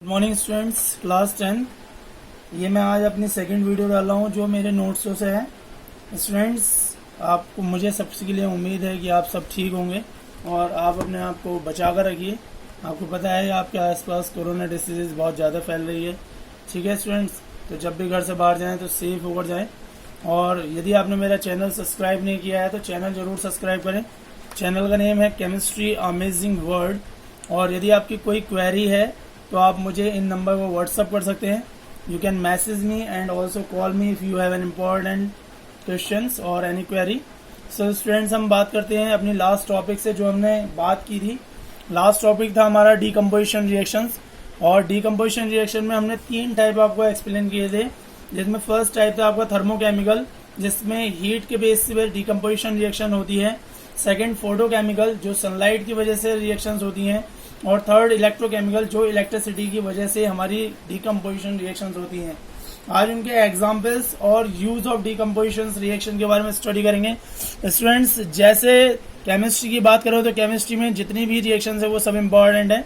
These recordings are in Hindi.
Good morning students, class 10। ये मैं आज अपनी सेकंड वीडियो डाल रहा हूँ जो मेरे नोट्सों से है। स्टूडेंट्स, आपको मुझे सबसे के लिए उम्मीद है कि आप सब ठीक होंगे और आप अपने आप को बचा कर रखिए। आपको पता है आपके आसपास कोरोना डिसीज़ बहुत ज़्यादा फैल रही है। ठीक है स्टूडेंट्स, तो जब भी घर से बाहर जाएँ तो सेफ होकर जाएँ। और यदि आपने मेरा चैनल सब्सक्राइब नहीं किया है तो चैनल ज़रूर सब्सक्राइब करें। चैनल का नेम है केमिस्ट्री अमेजिंग वर्ल्ड। और यदि आपकी कोई क्वेरी है तो आप मुझे इन नंबर को व्हाट्सअप कर सकते हैं। You can message me and also call me if you have an important questions और एनी क्वेरी। सो स्टूडेंट्स, हम बात करते हैं अपनी लास्ट टॉपिक से जो हमने बात की थी। लास्ट टॉपिक था हमारा डीकम्पोजिशन रिएक्शंस। और डीकम्पोजिशन रिएक्शन में हमने 3 टाइप आपको एक्सप्लेन किए थे, जिसमें फर्स्ट टाइप था आपका थर्मोकेमिकल, जिसमें हीट के बेस पे डीकम्पोजिशन रिएक्शन होती है। सेकेंड फोटोकेमिकल, जो सनलाइट की वजह से रिएक्शंस होती हैं। और थर्ड इलेक्ट्रोकेमिकल, जो इलेक्ट्रिसिटी की वजह से हमारी डीकम्पोजिशन रिएक्शंस होती हैं। आज उनके एग्जांपल्स और यूज ऑफ डीकम्पोजिशन रिएक्शन के बारे में स्टडी करेंगे। स्टूडेंट्स, जैसे केमिस्ट्री की बात करो तो केमिस्ट्री में जितनी भी रिएक्शंस है वो सब इम्पॉर्टेंट है,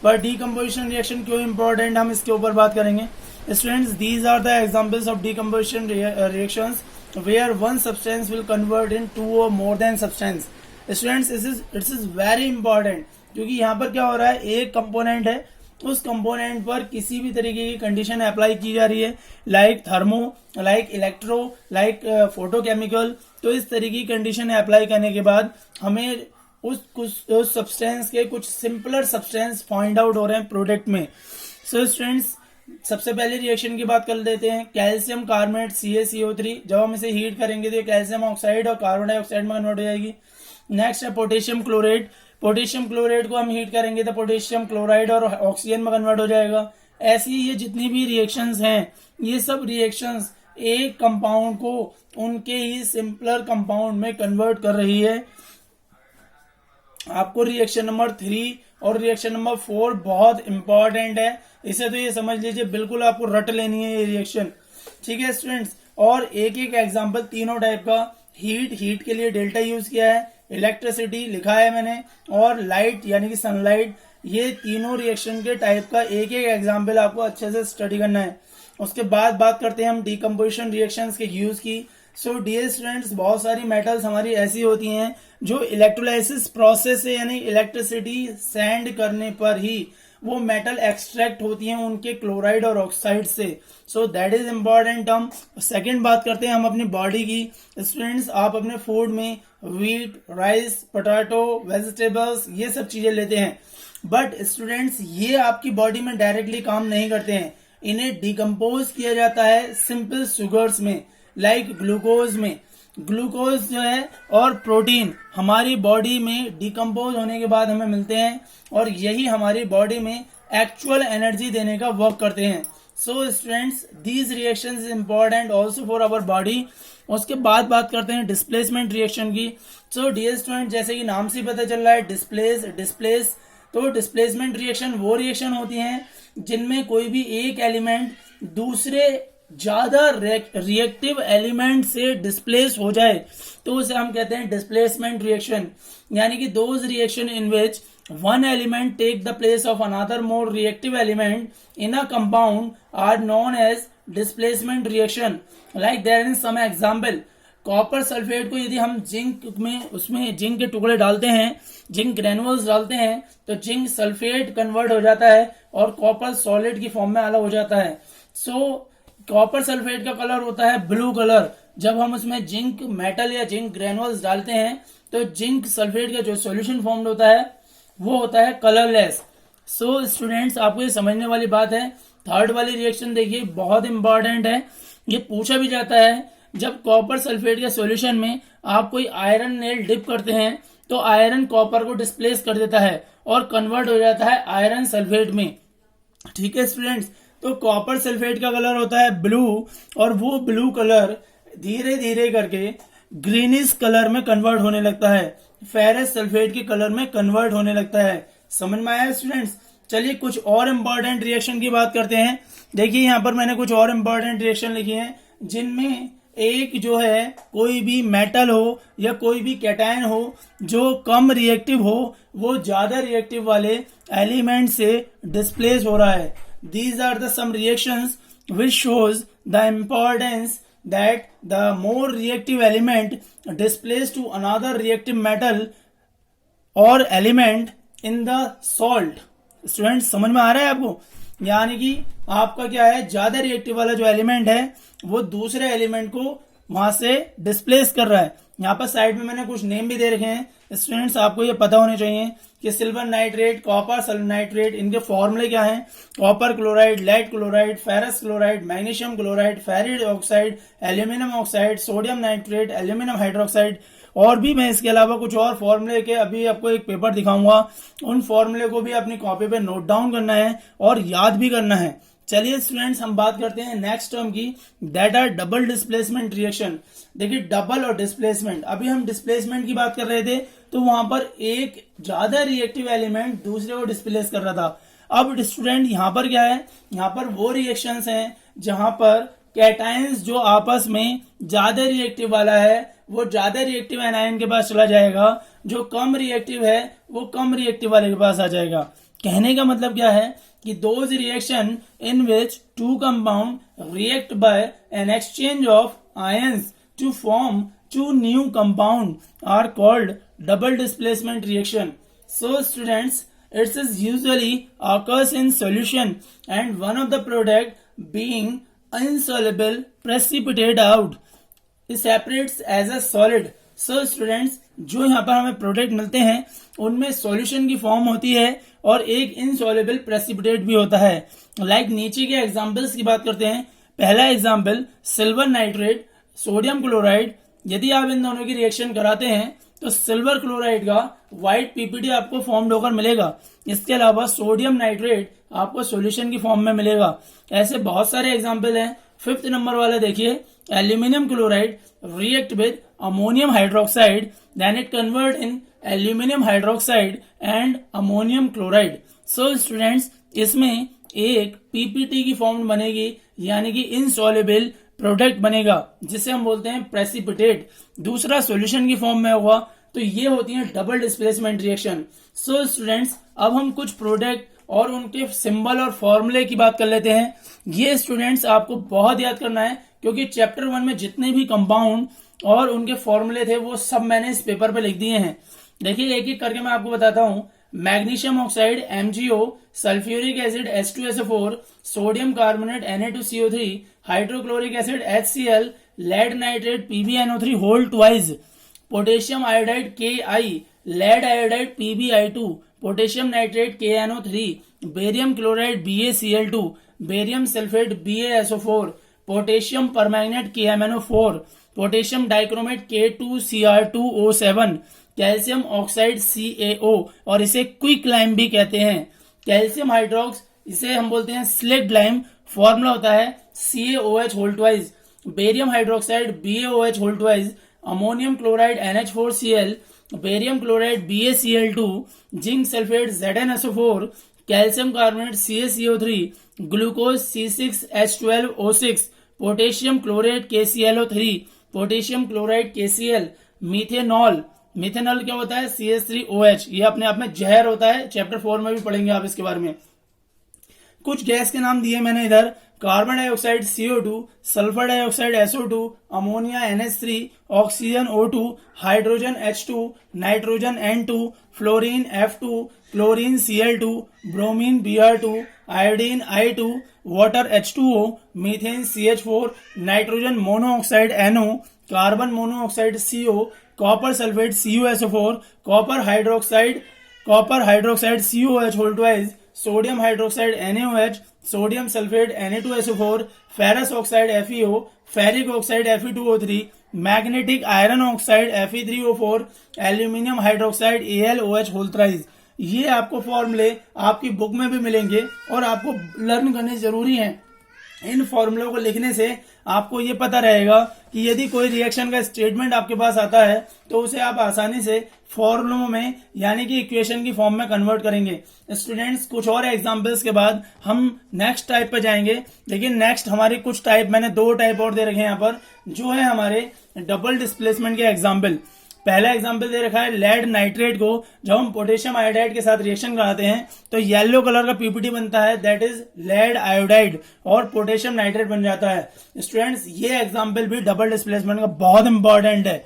पर डीकम्पोजिशन रिएक्शन क्यों इम्पॉर्टेंट, हम इसके ऊपर बात करेंगे। Students, these are the examples of decomposition reactions where one substance will convert in two or more than substance. Students, it is very important, क्योंकि यहाँ पर क्या हो रहा है, एक कंपोनेंट है, उस कंपोनेंट पर किसी भी तरीके की कंडीशन अप्लाई की जा रही है, like thermo, like electro, like photochemical. तो इस तरीके की कंडीशन अप्लाई करने के बाद हमें उस सब्सटेंस के कुछ सिंपलर सब्सटेंस फाइंड आउट हो रहे हैं प्रोडक्ट में। सो स्टूडेंट्स, सबसे पहले रिएक्शन की बात कर लेते हैं। कैल्शियम कार्बोनेट CaCO3, जब हम इसे हीट करेंगे तो कैल्शियम ऑक्साइड और कार्बन डाइऑक्साइड में कन्वर्ट हो जाएगी। नेक्स्ट है पोटेशियम क्लोराइड। पोटेशियम क्लोराइड को हम हीट करेंगे तो पोटेशियम क्लोराइड और ऑक्सीजन में कन्वर्ट हो जाएगा। ऐसी ये जितनी भी रिएक्शंस हैं, ये सब रिएक्शंस एक कंपाउंड को उनके ही सिंपलर कंपाउंड में कन्वर्ट कर रही है। आपको रिएक्शन नंबर 3 और रिएक्शन नंबर 4 बहुत इंपॉर्टेंट है, इसे तो ये समझ लीजिए, बिल्कुल आपको रट लेनी है ये रिएक्शन। ठीक है स्टूडेंट्स, और एक एक एग्जांपल तीनों टाइप का। हीट के लिए डेल्टा यूज किया है, इलेक्ट्रिसिटी लिखा है मैंने, और लाइट यानी कि सनलाइट। ये तीनों रिएक्शन के टाइप का एक एक एग्जाम्पल आपको अच्छे से स्टडी करना है। उसके बाद बात करते हैं हम डीकम्पोजिशन रिएक्शंस के यूज की। सो डियर स्टूडेंट्स, बहुत सारी मेटल्स हमारी ऐसी होती हैं जो इलेक्ट्रोलाइसिस प्रोसेस से यानी इलेक्ट्रिसिटी सेंड करने पर ही वो मेटल एक्सट्रैक्ट होती हैं उनके क्लोराइड और ऑक्साइड से। So that is important term. Second बात करते हैं हम अपनी बॉडी की। स्टूडेंट्स, आप अपने फूड में व्हीट, राइस, पोटैटो, वेजिटेबल्स, ये सब चीजें लेते हैं, बट स्टूडेंट्स ये आपकी बॉडी में डायरेक्टली काम नहीं करते हैं। इन्हें डिकम्पोज किया जाता है सिंपल शुगर्स में, लाइक ग्लूकोज में। ग्लूकोज जो है और प्रोटीन हमारी बॉडी में डिकम्पोज होने के बाद हमें मिलते हैं, और यही हमारी बॉडी में एक्चुअल एनर्जी देने का वर्क करते हैं। So students, these reaction is important also for our body. उसके बाद बात करते हैं डिस्प्लेसमेंट रिएक्शन की। सो डियर स्टूडेंट, जैसे कि नाम से पता चल रहा है, डिस्प्लेस, तो डिस्प्लेसमेंट रिएक्शन वो रिएक्शन होती हैं जिनमें कोई भी एक एलिमेंट दूसरे ज्यादा रिएक्टिव एलिमेंट से डिस्प्लेस हो जाए तो उसे हम कहते हैं डिस्प्लेसमेंट रिएक्शन। यानी कि those reaction in which one element take the place of another more reactive element in a compound are known as displacement reaction. Like there is some example. Copper sulphate को यदि हम जिंक में, उसमें जिंक के टुकड़े डालते हैं, जिंक ग्रेनुअल्स डालते हैं, तो जिंक सल्फेट कन्वर्ट हो जाता है और कॉपर सॉलिड की फॉर्म में अलग हो जाता है। सो कॉपर सल्फेट का कलर होता है ब्लू कलर। जब हम उसमें जिंक मेटल या जिंक ग्रेनुअल्स डालते हैं तो जिंक सल्फेट का जो सॉल्यूशन फॉर्म होता है वो होता है कलरलेस। सो स्टूडेंट्स, आपको ये समझने वाली बात है। थर्ड वाली रिएक्शन देखिए, बहुत इंपॉर्टेंट है, ये पूछा भी जाता है। जब कॉपर सल्फेट के सॉल्यूशन में आप कोई आयरन नेल डिप करते हैं तो आयरन कॉपर को डिस्प्लेस कर देता है और कन्वर्ट हो जाता है आयरन सल्फेट में। ठीक है स्टूडेंट्स, तो कॉपर सल्फेट का कलर होता है ब्लू, और वो ब्लू कलर धीरे धीरे करके ग्रीनिश कलर में कन्वर्ट होने लगता है, फेरस सल्फेट के कलर में कन्वर्ट होने लगता है। समझ में आया स्टूडेंट्स? चलिए कुछ और इम्पोर्टेंट रिएक्शन की बात करते हैं। देखिए यहाँ पर मैंने कुछ और इम्पोर्टेंट रिएक्शन लिखी हैं, जिनमें एक जो है कोई भी मेटल हो या कोई भी कैटायन हो जो कम रिएक्टिव हो, वो ज्यादा रिएक्टिव वाले एलिमेंट से डिस्प्लेस हो रहा है। these are the some reactions which shows the importance that the more reactive element displaced to another reactive metal or element in the salt. Students समझ में आ रहा है आपको? यानी कि आपका क्या है, ज्यादा रिएक्टिव वाला जो एलिमेंट है वो दूसरे एलिमेंट को वहां से डिस्प्लेस कर रहा है. यहाँ पर साइड में मैंने कुछ नेम भी दे रखे हैं. स्टूडेंट्स आपको ये पता होने चाहिए कि सिल्वर नाइट्रेट, कॉपर नाइट्रेट, इनके फॉर्मूले क्या हैं. Copper chloride, lead chloride, ferrous chloride, magnesium chloride, ferric oxide, aluminium oxide, sodium nitrate, aluminium hydroxide. और भी मैं इसके अलावा कुछ और फॉर्मूले के अभी आपको एक पेपर दिखाऊंगा. उन फॉर्मूले को भी अपनी कॉपी पे नोट डाउन करना है और याद भी करना है. चलिए स्टूडेंट्स हम बात करते हैं नेक्स्ट टर्म की, that are double displacement reaction. देखिए डबल और डिस्प्लेसमेंट, अभी हम डिस्प्लेसमेंट की बात कर रहे थे तो वहां पर एक ज्यादा रिएक्टिव एलिमेंट दूसरे को डिस्प्लेस कर रहा था. अब स्टूडेंट यहाँ पर क्या है, यहाँ पर वो रिएक्शंस हैं जहां पर कैटायंस जो आपस में ज्यादा रिएक्टिव वाला है वो ज्यादा रिएक्टिव एनायन के पास चला जाएगा, जो कम रिएक्टिव है वो कम रिएक्टिव वाले के पास आ जाएगा. कहने का मतलब क्या है कि those reaction in which two compound react by an exchange of ions to form two new compound are called double displacement reaction. So students, it is usually occurs in solution and one of the product being insoluble precipitate out it separates as a solid. So students, जो यहाँ पर हमें प्रोडक्ट मिलते हैं उनमें सॉल्यूशन की फॉर्म होती है और एक इनसॉल्युबल प्रेसिपिटेट भी होता है. लाइक नीचे के एग्जांपल्स की बात करते हैं. पहला example silver nitrate, sodium chloride. यदि आप इन दोनों की रिएक्शन कराते हैं तो सिल्वर क्लोराइड का व्हाइट पीपीटी आपको फॉर्म होकर मिलेगा. इसके अलावा सोडियम नाइट्रेट आपको सॉल्यूशन की फॉर्म में मिलेगा. ऐसे बहुत सारे एग्जांपल हैं. 5th नंबर वाला देखिए, aluminium chloride react with ammonium hydroxide, then it convert in aluminium hydroxide and ammonium chloride. So students, इसमें एक पीपीटी की फॉर्म बनेगी, यानी कि इनसॉल्युबल प्रोडक्ट बनेगा जिसे हम बोलते हैं प्रेसिपिटेट. दूसरा सॉल्यूशन की फॉर्म में होगा. तो ये होती है double displacement reaction. So students, अब हम कुछ प्रोडक्ट और उनके सिंबल और फॉर्मूले की बात कर लेते हैं. ये स्टूडेंट्स आपको बहुत याद करना है क्योंकि चैप्टर 1 में जितने भी कंपाउंड और उनके फॉर्मूले थे वो सब मैंने इस पेपर पे लिख दिए हैं. देखिए एक एक करके मैं आपको बताता हूँ. Magnesium oxide MgO, sulphuric acid H2SO4, sodium carbonate Na2CO3, hydrochloric acid HCl, lead nitrate PbNO3 whole twice, potassium iodide Ki, lead iodide PbI2, potassium nitrate KNO3, barium chloride BaCl2, barium sulphate BaSO4, potassium permanganate KMnO4, potassium dichromate K2Cr2O7, calcium oxide CaO और इसे क्विक लाइम भी कहते हैं. कैल्शियम हाइड्रोक्स, इसे हम बोलते हैं स्लेक्ट लाइम. फॉर्मूला होता है CaOH whole twice, barium hydroxide BaOH whole twice, ammonium chloride NH4Cl, barium chloride BaCl2, zinc sulphate ZnSO4, calcium carbonate CaCO3, glucose C6H12O6, potassium chlorate KClO3, potassium chloride KCl, methanol. Methanol क्या होता है? CH3OH. ये अपने आप में जहर होता है. चैप्टर 4 में भी पढ़ेंगे आप इसके बारे में. कुछ गैस के नाम दिए मैंने इधर. Carbon dioxide CO2, sulphur dioxide SO2, ammonia NH3, oxygen O2, hydrogen H2, nitrogen N2, fluorine F2, chlorine Cl2, bromine Br2, iodine I2, water H2O, methane CH4, nitrogen monoxide NO, carbon monoxide CO, copper sulphate CuSO4, copper hydroxide COH whole twice, sodium hydroxide NaOH, sodium sulphate Na2SO4, ferrous oxide FeO, ferric oxide Fe2O3, magnetic iron oxide Fe3O4, aluminium hydroxide AlOH whole thrice. ये आपको फॉर्मूले आपकी बुक में भी मिलेंगे और आपको लर्न करने जरूरी हैं. इन फॉर्मूलों को लिखने से आपको ये पता रहेगा कि यदि कोई रिएक्शन का स्टेटमेंट आपके पास आता है तो उसे आप आसानी से फॉर्मूलों में यानी कि इक्वेशन की फॉर्म में कन्वर्ट करेंगे. स्टूडेंट्स, कुछ और एग्जांपल्स के बाद हम नेक्स्ट टाइप पे जाएंगे. लेकिन नेक्स्ट हमारी कुछ टाइप, मैंने 2 टाइप और दे रखे हैं यहाँ पर, जो है हमारे डबल डिस्प्लेसमेंट के एग्जाम्पल. पहला एग्जांपल दे रखा है लेड नाइट्रेट को जब हम पोटेशियम आयोडाइड के साथ रिएक्शन कराते हैं तो येलो कलर का पीपीटी बनता है, दैट इज लेड आयोडाइड, और पोटेशियम नाइट्रेट बन जाता है। स्टूडेंट्स ये एग्जांपल भी डबल डिस्प्लेसमेंट का बहुत इंपॉर्टेंट है।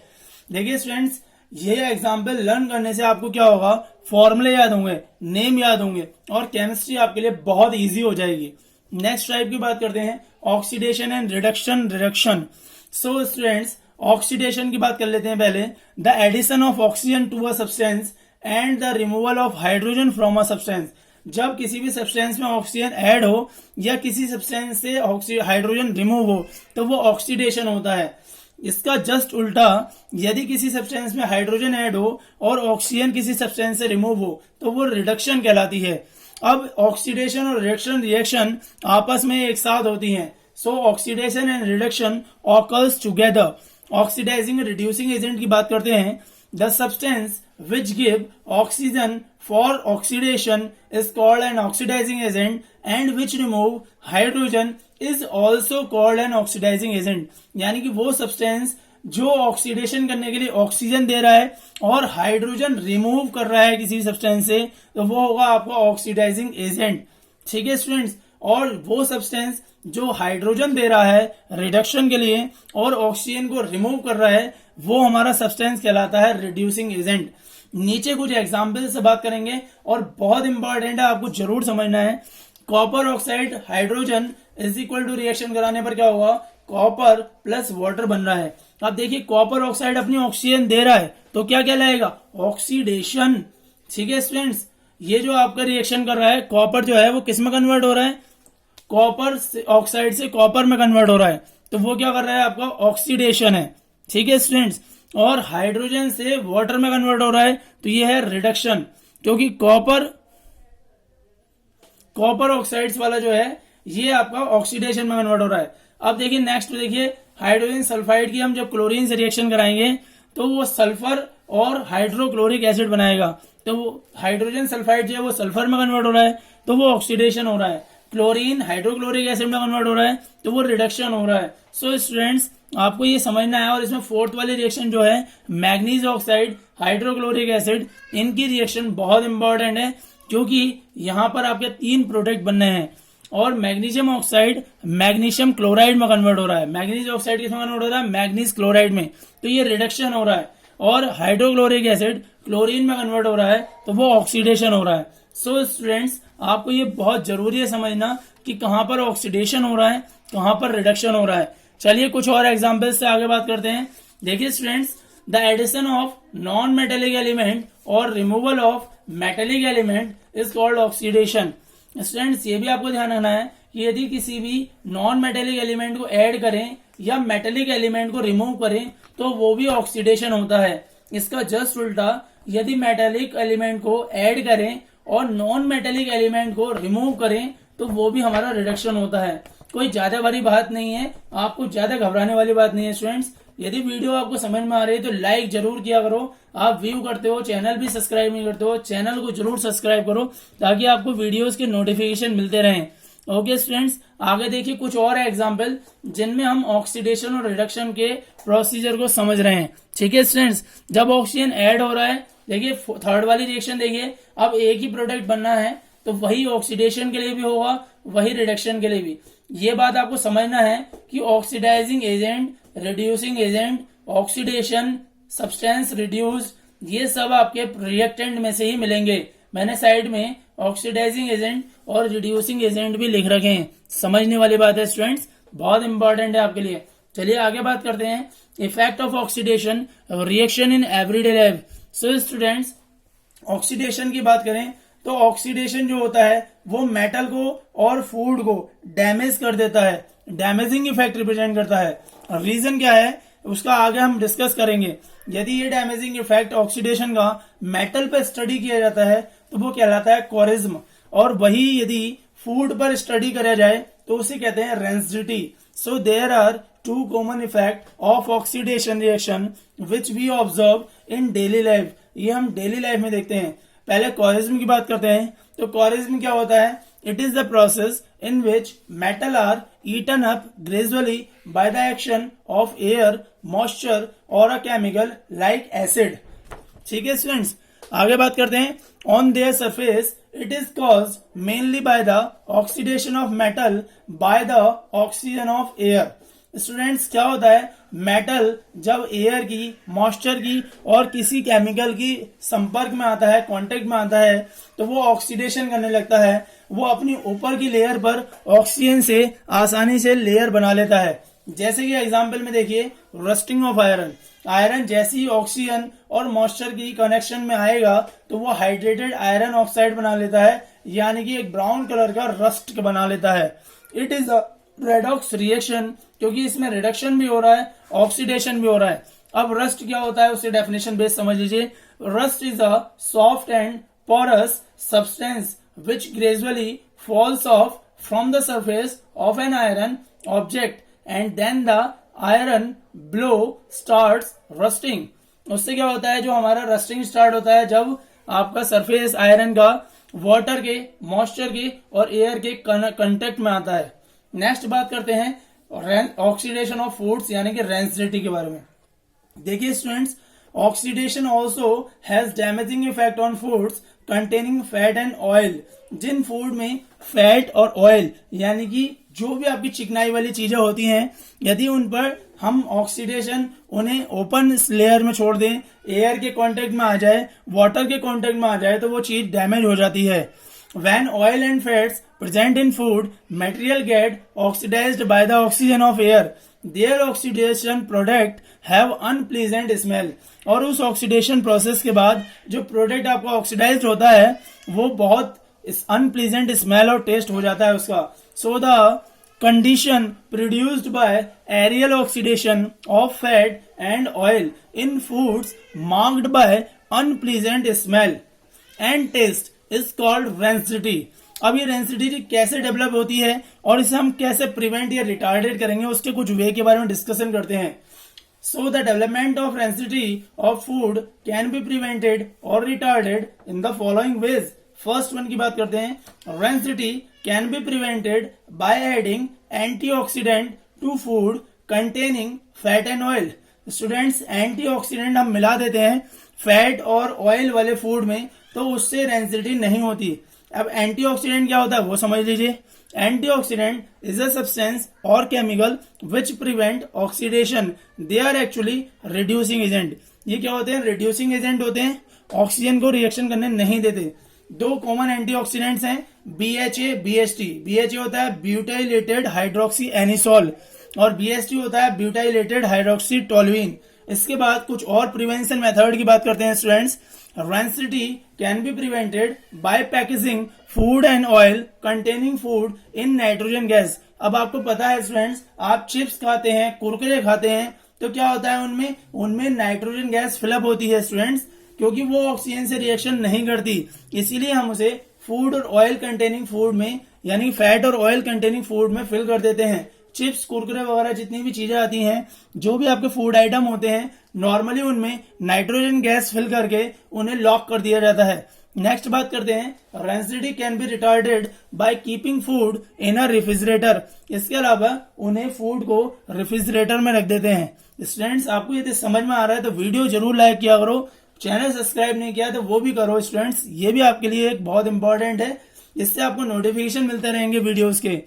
देखिए स्टूडेंट्स, ये एग्जाम्पल लर्न करने से आपको क्या होगा, फॉर्मूले याद होंगे, नेम याद होंगे, और केमिस्ट्री आपके लिए बहुत इजी हो जाएगी। नेक्स्ट टाइप की बात करते हैं, oxidation and reduction reaction. So students, oxidation की बात कर लेते हैं पहले। The addition of oxygen to a substance and the removal of hydrogen from a substance. जब किसी भी सब्सटेंस में ऑक्सीजन ऐड हो या किसी सब्सटेंस से हाइड्रोजन रिमूव हो तो वो ऑक्सीडेशन होता है। इसका जस्ट उल्टा, यदि किसी सब्सटेंस में हाइड्रोजन ऐड हो और ऑक्सीजन किसी सब्सटेंस से रिमूव हो तो वो रिडक्शन कहलाती है। अब ऑक्सीडेशन और रिएक्शन आपस में एक साथ होती हैं। So oxidation and reduction occurs together. Oxidising reducing agent की बात करते हैं। The substance which give oxygen for oxidation is called an oxidising agent and which remove hydrogen is also called an oxidising agent. यानी कि वो सब्सटेंस जो ऑक्सीडेशन करने के लिए ऑक्सीजन दे रहा है और हाइड्रोजन रिमूव कर रहा है किसी सब्सटेंस से, तो वो होगा आपका ऑक्सीडाइजिंग एजेंट। ठीक है स्टूडेंट्स, और वो सब्सटेंस जो हाइड्रोजन दे रहा है रिडक्शन के लिए और ऑक्सीजन को रिमूव कर रहा है, वो हमारा सब्सटेंस कहलाता है रिड्यूसिंग एजेंट। नीचे कुछ एग्जाम्पल से बात करेंगे और बहुत इंपॉर्टेंट है, आपको जरूर समझना है। Copper oxide hydrogen is equal to reaction कराने पर क्या होगा, कॉपर प्लस वाटर बन रहा है। अब देखिए, कॉपर ऑक्साइड अपनी ऑक्सीजन दे रहा है तो क्या कहलाएगा, ऑक्सीडेशन। ठीक है स्टूडेंट्स, ये जो आपका रिएक्शन कर रहा है, कॉपर जो है वो किस में कन्वर्ट हो रहा है, कॉपर ऑक्साइड से कॉपर में कन्वर्ट हो रहा है, तो वो क्या कर रहा है, आपका ऑक्सीडेशन है। ठीक है स्टूडेंट्स, और हाइड्रोजन से वाटर में कन्वर्ट हो रहा है तो ये है रिडक्शन, क्योंकि कॉपर ऑक्साइड्स वाला जो है ये आपका ऑक्सीडेशन में कन्वर्ट हो रहा है। अब देखिए नेक्स्ट देखिए, हाइड्रोजन सल्फाइड की हम जब क्लोरीन से रिएक्शन कराएंगे तो वो सल्फर और हाइड्रोक्लोरिक एसिड बनाएगा, तो वो हाइड्रोजन सल्फाइड जो है वो सल्फर में कन्वर्ट हो रहा है तो वो ऑक्सीडेशन हो रहा है। क्लोरीन हाइड्रोक्लोरिक एसिड में कन्वर्ट हो रहा है तो वो रिडक्शन हो रहा है। सो स्टूडेंट्स, आपको ये समझना है। और इसमें फोर्थ वाली रिएक्शन जो है मैग्नीज ऑक्साइड हाइड्रोक्लोरिक एसिड, इनकी रिएक्शन बहुत इंपॉर्टेंट है क्योंकि यहाँ पर आपके 3 प्रोडक्ट बनने हैं। और मैग्नीशियम ऑक्साइड मैग्नीशियम क्लोराइड में कन्वर्ट हो रहा है, मैग्नीज ऑक्साइड किसमें कन्वर्ट हो रहा है, मैग्नीज क्लोराइड में, तो ये रिडक्शन हो रहा है। और हाइड्रोक्लोरिक एसिड क्लोरीन में कन्वर्ट हो रहा है तो वो ऑक्सीडेशन हो रहा है। सो स्टूडेंट्स, आपको ये बहुत जरूरी है समझना कि कहाँ पर ऑक्सीडेशन हो रहा है, कहाँ पर रिडक्शन हो रहा है। चलिए कुछ और एग्जाम्पल से आगे बात करते हैं। देखिए students, the addition of non metallic element और removal of metallic element is called oxidation. Students, ये भी आपको ध्यान रखना है कि यदि किसी भी नॉन मेटेलिक एलिमेंट को ऐड करें या मेटेलिक एलिमेंट को रिमूव करें तो वो भी ऑक्सीडेशन होता है। इसका जस्ट उल्टा, यदि मेटेलिक एलिमेंट को ऐड करें और नॉन मेटेलिक एलिमेंट को रिमूव करें तो वो भी हमारा रिडक्शन होता है। कोई ज्यादा बड़ी बात नहीं है, आपको ज्यादा घबराने वाली बात नहीं है। स्टूडेंट्स, यदि वीडियो आपको समझ में आ रही है तो लाइक जरूर किया करो। आप व्यू करते हो, चैनल भी सब्सक्राइब नहीं करते हो, चैनल को जरूर सब्सक्राइब करो ताकि आपको वीडियोस के नोटिफिकेशन मिलते रहें। ओके स्टूडेंट्स, आगे देखिए कुछ और एग्जाम्पल जिनमें हम ऑक्सीडेशन और रिडक्शन के प्रोसीजर को समझ रहे हैं। ठीक है स्टूडेंट्स, जब ऑक्सीजन ऐड हो रहा है, देखिए थर्ड वाली रिएक्शन देखिए, अब एक ही प्रोडक्ट बनना है तो वही ऑक्सीडेशन के लिए भी होगा, वही रिडक्शन के लिए भी। ये बात आपको समझना है कि oxidising agent, reducing agent, oxidation, substance reduce, ये सब आपके रिएक्टेंट में से ही मिलेंगे। मैंने साइड में ऑक्सीडाइजिंग एजेंट और रिड्यूसिंग एजेंट भी लिख रखे हैं। समझने वाली बात है स्टूडेंट्स, बहुत इंपॉर्टेंट है आपके लिए। चलिए आगे बात करते हैं, effect of oxidation reaction in everyday life. So students, oxidation की बात करें तो ऑक्सीडेशन जो होता है वो मेटल को और फूड को डैमेज कर देता है, डैमेजिंग इफेक्ट रिप्रेजेंट करता है। रीजन क्या है उसका आगे हम डिस्कस करेंगे। यदि ये डैमेजिंग इफेक्ट ऑक्सीडेशन का मेटल पर स्टडी किया जाता है तो वो कहलाता है क्वारिज्म, और वही यदि फूड पर स्टडी करा जाए तो उसे कहते हैं rancidity. So there are 2 common effect of oxidation reaction which we observe in daily life. ये हम डेली लाइफ में देखते हैं। पहले क्वारिज्म की बात करते हैं तो क्वारिज्म क्या होता है, It is the process in which metal are eaten up gradually by the action of air, moisture or a chemical like acid. ठीक है स्टूडेंट्स, आगे बात करते हैं. On their surface, it is caused mainly by the oxidation of metal by the oxygen of air. Students क्या होता है, मेटल जब एयर की, मॉइस्चर की और किसी केमिकल की संपर्क में आता है, कांटेक्ट में आता है, तो वो ऑक्सीडेशन करने लगता है. वो अपनी ऊपर की लेयर पर ऑक्सीजन से आसानी से लेयर बना लेता है. जैसे कि एग्जांपल में देखिए, रस्टिंग ऑफ आयरन. आयरन जैसे ही ऑक्सीजन और मॉइस्चर की कनेक्शन में आएगा तो वो हाइड्रेटेड आयरन ऑक्साइड बना लेता है, यानी कि एक ब्राउन कलर का रस्ट बना लेता है. It is a redox reaction, क्योंकि इसमें रिडक्शन भी हो रहा है, ऑक्सीडेशन भी हो रहा है. अब रस्ट क्या होता है उसे डेफिनेशन बेस समझ लीजिए. Rust is a soft and porous substance which gradually falls off from the surface of an iron object and then the iron below starts rusting. उससे क्या होता है, जो हमारा रस्टिंग स्टार्ट होता है जब आपका सरफेस आयरन का वाटर के, मॉइस्चर के और एयर के कांटेक्ट में आता है. नेक्स्ट बात करते हैं ऑक्सीडेशन ऑफ फूड्स यानी कि रेंसिडिटी के बारे में. देखिए students, oxidation also has damaging effect on foods containing fat and oil. जिन फूड में फैट और ऑयल यानी कि जो भी आपकी चिकनाई वाली चीजें होती हैं, यदि उन पर हम ऑक्सीडेशन उन्हें ओपन लेयर में छोड़ दें, एयर के कांटेक्ट में आ जाए, वाटर के कांटेक्ट में आ जाए, तो वो चीज डैमेज हो जाती है. When oil and fats present in food, material get oxidized by the oxygen of air. Their oxidation product have unpleasant smell. और उस ऑक्सीडेशन प्रोसेस के बाद जो प्रोडक्ट आपका ऑक्सीडाइज होता है वो बहुत अनप्लीजेंट स्मेल और टेस्ट हो जाता है उसका. So the condition produced by aerial oxidation of fat and oil in foods marked by unpleasant smell and taste is called rancidity. अब ये रेंसिडिटी कैसे डेवलप होती है और इसे हम कैसे प्रिवेंट या रिटार्डेड करेंगे, उसके कुछ वे के बारे में डिस्कशन करते हैं. So the development of rancidity of food can be prevented और retarded in the following ways. First one की बात करते हैं. Rancidity can be prevented by adding antioxidant to food containing fat and oil. Students, antioxidant हम मिला देते हैं फैट और ऑयल वाले फूड में, तो उससे रेंसिडिटी नहीं होती. अब एंटीऑक्सीडेंट क्या होता है वो समझ लीजिए. एंटीऑक्सीडेंट इज अ सब्सटेंस और chemical which prevent oxidation. They are actually reducing agent. ये क्या होते हैं, रिड्यूसिंग एजेंट होते हैं, ऑक्सीजन को रिएक्शन करने नहीं देते. दो कॉमन एंटीऑक्सीडेंट्स हैं, BHA, BHT. BHA होता है ब्यूटाइलेटेड हाइड्रोक्सी एनिसोल और BHT होता है ब्यूटाइलेटेड हाइड्रोक्सी टोलुइन. इसके बाद कुछ और प्रिवेंशन मेथड की बात करते हैं students. Rancidity can be prevented by packaging food and oil containing food in nitrogen gas. अब आपको पता है स्टूडेंट्स, आप चिप्स खाते हैं, कुरकुरे खाते हैं, तो क्या होता है उनमें नाइट्रोजन गैस फिलअप होती है स्टूडेंट्स, क्योंकि वो ऑक्सीजन से रिएक्शन नहीं करती. इसीलिए हम उसे फूड और ऑयल कंटेनिंग फूड में यानी फैट और ऑयल कंटेनिंग फूड में फिल कर देते हैं. चिप्स, कुरकुरे वगैरह जितनी भी चीजें आती हैं, जो भी आपके फूड आइटम होते हैं, नॉर्मली उनमें नाइट्रोजन गैस फिल करके उन्हें लॉक कर दिया जाता है. नेक्स्ट बात करते हैं, rancidity can B retarded by keeping food in a refrigerator. इसके अलावा उन्हें फूड को रेफ्रिजरेटर में रख देते हैं. स्टूडेंट्स, आपको यदि समझ में आ रहा है तो वीडियो जरूर लाइक किया करो. चैनल सब्सक्राइब नहीं किया तो वो भी करो स्टूडेंट्स, ये भी आपके लिए एक बहुत इंपॉर्टेंट है. इससे आपको नोटिफिकेशन मिलते रहेंगे वीडियोस के.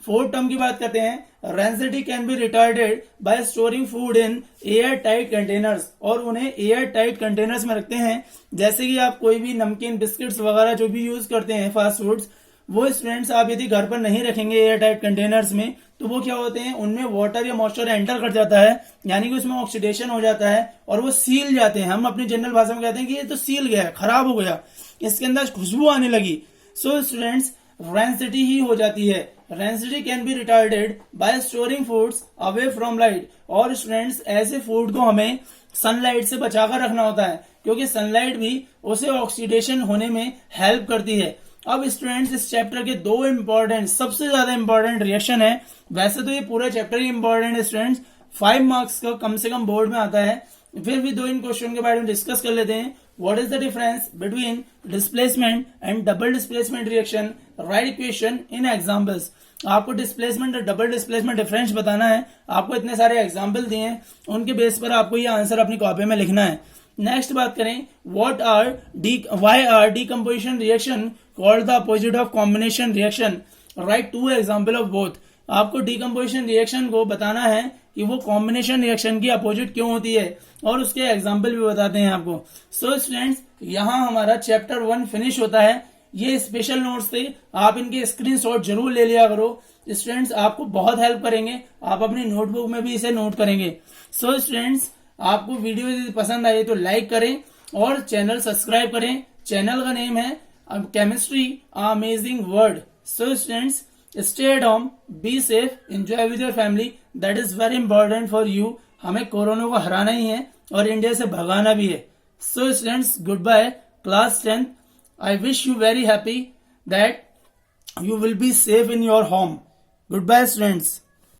फोर्थ टर्म की बात करते हैं. Rancidity can B retarded bye storing food in air tight containers. और उन्हें एयर टाइट कंटेनर्स में रखते हैं. जैसे कि आप कोई भी नमकीन, बिस्किट्स वगैरह जो भी यूज करते हैं फास्ट फूड्स, वो स्टूडेंट्स आप यदि घर पर नहीं रखेंगे एयर टाइट कंटेनर्स में, तो वो क्या होते हैं, उनमें वाटर या मॉइस्चर एंटर कर जाता है, यानी कि उसमें ऑक्सीडेशन हो जाता है और वो सील जाते हैं. हम अपनी जनरल भाषा में कहते हैं कि ये तो सील गया, खराब हो गया, इसके अंदर खुशबू आने लगी. सो स्टूडेंट्स, रेंसिडिटी ही हो जाती है. Rancidity can B retarded bye storing foods away from light. और स्टूडेंट्स, ऐसे फूड को हमें सनलाइट से बचाकर रखना होता है, क्योंकि सनलाइट भी उसे ऑक्सीडेशन होने में हेल्प करती है. अब स्टूडेंट्स, इस चैप्टर के दो इंपॉर्टेंट, सबसे ज्यादा इंपॉर्टेंट रिएक्शन है. वैसे तो ये पूरा चैप्टर ही इंपॉर्टेंट है स्टूडेंट्स, 5 मार्क्स का कम से कम बोर्ड में आता है. फिर भी दो इन क्वेश्चन के बारे में डिस्कस कर लेते हैं. What is the difference between displacement and double displacement reaction, right equation in examples. आपको डिस्प्लेसमेंट और डबल डिस्प्लेसमेंट डिफरेंस बताना है। आपको इतने सारे एग्जाम्पल दिए हैं, उनके बेस पर आपको ये आंसर अपनी कॉपी में लिखना है। नेक्स्ट बात करें, why are decomposition reaction called the opposite of combination reaction, write 2 example of both. आपको डीकम्पोजिशन रिएक्शन को बताना है कि वो कॉम्बिनेशन रिएक्शन की अपोजिट क्यों होती है, और उसके एग्जाम्पल भी बताते हैं आपको। सो स्टूडेंट्स, यहाँ हमारा चैप्टर 1 फिनिश होता है। ये स्पेशल नोट्स थे, आप इनके स्क्रीनशॉट जरूर ले लिया करो। स्टूडेंट्स, आपको बहुत हेल्प करेंगे, आप अपनी नोटबुक में भी इसे नोट करेंगे। सो स्टूडेंट्स, आपको वीडियो यदि पसंद आए तो लाइक करें और चैनल सब्सक्राइब करें। चैनल का नेम है chemistry amazing world. So students, stay at home, be safe, enjoy with your family, that is very important for you. हमें कोरोना को हराना ही है और इंडिया से भगाना भी है। So students, goodbye, class 10th। I wish you very happy that you will be safe in your home. Goodbye, students.